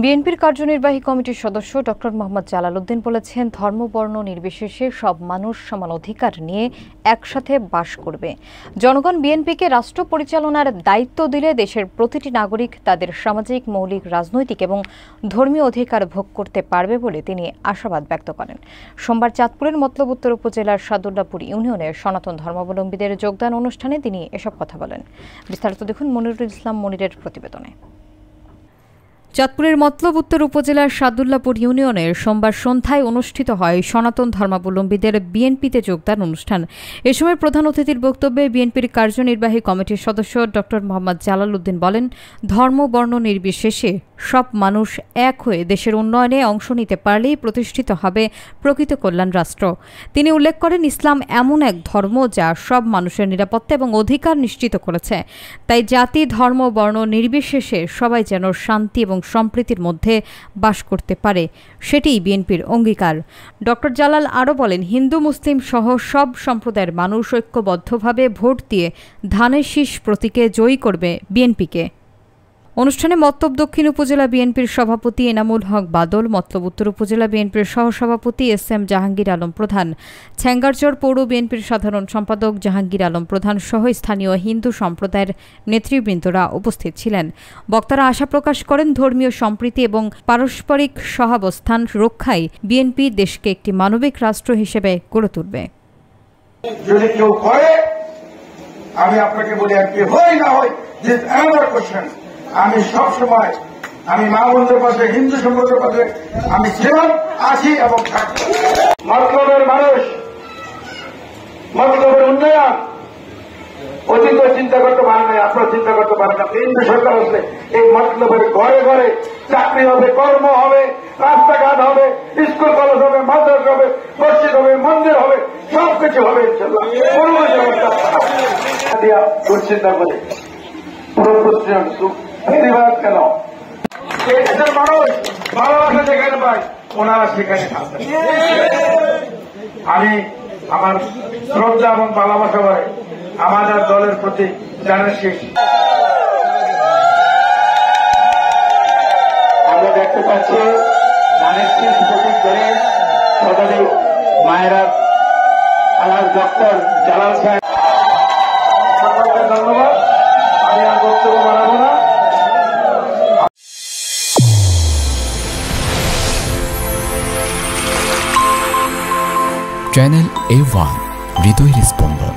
বিএনপির কার্যনির্বাহী কমিটির সদস্য ডক্টর মোহাম্মদ জালাল উদ্দিন বলেছেন, ধর্ম বর্ণ নির্বিশেষে সব মানুষ সমান অধিকার নিয়ে একসাথে বাস করবে। জনগণ বিএনপিকে রাষ্ট্র পরিচালনার দায়িত্ব দিলে দেশের প্রতিটি নাগরিক তাদের সামাজিক, মৌলিক, রাজনৈতিক এবং ধর্মীয় অধিকার ভোগ করতে পারবে বলে তিনি আশাবাদ ব্যক্ত করেন। সোমবার চাঁদপুরের মতলব উত্তর উপজেলার সাদুল্লাপুর ইউনিয়নের সনাতন ধর্মাবলম্বীদের যোগদান অনুষ্ঠানে তিনি এসব কথা বলেন। বিস্তারিত দেখুন মনিরুল ইসলাম মনিরের প্রতিবেদনে। চাঁদপুরের মতলব উত্তর উপজেলার সাদুল্লাপুর ইউনিয়নের সোমবার সন্ধ্যায় অনুষ্ঠিত হয় সনাতন ধর্মাবলম্বীদের বিএনপিতে যোগদান অনুষ্ঠান। এ সময় প্রধান অতিথির বক্তব্যে বিএনপির কার্যনির্বাহী কমিটির সদস্য ডক্টর মোহাম্মদ জালাল উদ্দিন বলেন, ধর্ম বর্ণ নির্বিশেষে সব মানুষ এক হয়ে দেশের উন্নয়নে অংশ নিতে পারলেই প্রতিষ্ঠিত হবে প্রকৃত কল্যাণ রাষ্ট্র। তিনি উল্লেখ করেন, ইসলাম এমন এক ধর্ম যা সব মানুষের নিরাপত্তা এবং অধিকার নিশ্চিত করেছে। তাই জাতি, ধর্ম, বর্ণ নির্বিশেষে সবাই যেন শান্তি এবং সম্প্রীতির মধ্যে বাস করতে পারে, সেটিই বিএনপির অঙ্গীকার। ডক্টর জালাল আরও বলেন, হিন্দু মুসলিম সহ সব সম্প্রদায়ের মানুষ ঐক্যবদ্ধভাবে ভোট দিয়ে ধানের শীষ প্রতীকে জয়ী করবে বিএনপিকে। অনুষ্ঠানে মতলব দক্ষিণ উপজেলা বিএনপির সভাপতি এনামুল হক বাদল, মতলব উত্তর উপজেলা বিএনপির সহসভাপতি এস.এম. জাহাঙ্গীর আলম প্রধান, ছেঙ্গারচর পৌর বিএনপির সাধারণ সম্পাদক জাহাঙ্গীর আলম প্রধান সহ স্থানীয় হিন্দু সম্প্রদায়ের নেতৃবৃন্দরা উপস্থিত ছিলেন। বক্তারা আশা প্রকাশ করেন, ধর্মীয় সম্প্রীতি এবং পারস্পরিক সহাবস্থান রক্ষায় বিএনপি দেশকে একটি মানবিক রাষ্ট্র হিসেবে গড়ে তুলবে। যদি কেউ করে, আমি আপনাকে বলি, আর কি হয় না হয়, দিস অ্যানাদার কোশ্চেন। আমি সবসময় মা বোনদের পাশে, হিন্দু সম্প্রদায়ের পাশে আমি ছিলাম, আছি এবং থাকব। মতলবের মানুষ, মতলবের উন্নয়ন অতীত চিন্তা করতে পারে না, আপনারা চিন্তা করতে পারেন না। হিন্দু সরকার আসলে এই মতলবের ঘরে ঘরে চাকরি হবে, কর্ম হবে, রাস্তাঘাট হবে, স্কুল কলেজ হবে, মাদ্রাসা হবে, মসজিদ হবে, মন্দির হবে, সবকিছু হবে ইনশাআল্লাহ। দুশ্চিন্তা করে পরিবার কেন দেশের মানুষ ভালোবাসা যেখানে পায় ওনারা সেখানে থাকবেন। আমি আমার শ্রদ্ধা এবং ভালোবাসা করে আমাদের দলের প্রতি জানাচ্ছি। আমরা দেখতে পাচ্ছি ধানের শীষ প্রতীক করে শতাধিক মায়েরা আলাস ডক্টর জালাল সাহেব। সকলকে ধন্যবাদ। আমি আর বক্তব্য বাড়াবো না। চ্যানেল A1 হৃদয়ের স্পন্দন।